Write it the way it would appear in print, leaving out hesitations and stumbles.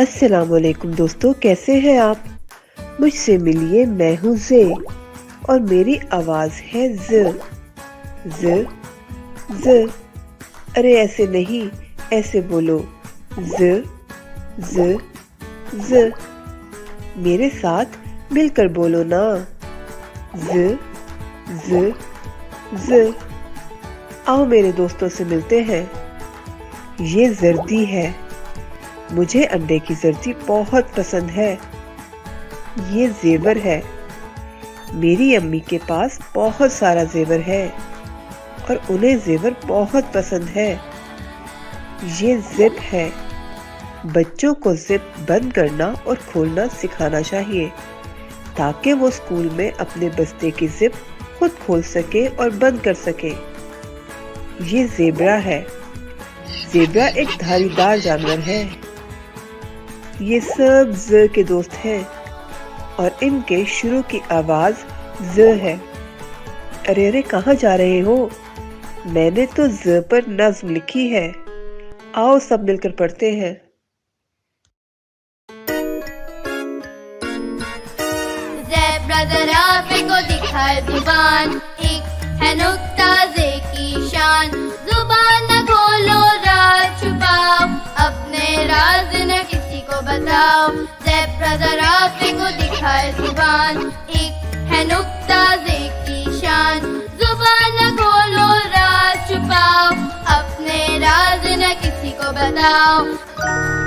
अस्सलाम वालेकुम दोस्तों, कैसे हैं आप? मुझसे मिलिए, मैं हूँ ज़े और मेरी आवाज़ है ज़। ज़ ज़। अरे ऐसे नहीं, ऐसे बोलो ज़ ज़ ज़। मेरे साथ मिलकर बोलो ना, ज़ ज़ ज़। आओ मेरे दोस्तों से मिलते हैं। ये जर्दी है, मुझे अंडे की जर्दी बहुत पसंद है। ये जेवर है, मेरी अम्मी के पास बहुत सारा जेवर है और उन्हें जेवर बहुत पसंद है। ये जिप है, बच्चों को जिप बंद करना और खोलना सिखाना चाहिए ताकि वो स्कूल में अपने बस्ते की जिप खुद खोल सके और बंद कर सके। ये ज़ेब्रा है, ज़ेब्रा एक धारीदार जानवर है। ये सब ज़ के दोस्त हैं और इनके शुरू की आवाज ज़ है। अरे अरे कहाँ जा रहे हो? मैंने तो ज़ पर नज़्म लिखी है, आओ सब मिलकर पढ़ते हैं। ज़ेब्रा ज़रा को दिखाए जुबान, एक है नुक्ता ज़े की शान। जुबान न खोलो, राज छुपाओ, अपने राज न किसी को बताओ। ज़ेब्रा ज़रा को दिखाए जुबान, एक है नुक्ता ज़े की शान। जुबान न खोलो, राज छुपाओ, अपने राज न किसी को बताओ।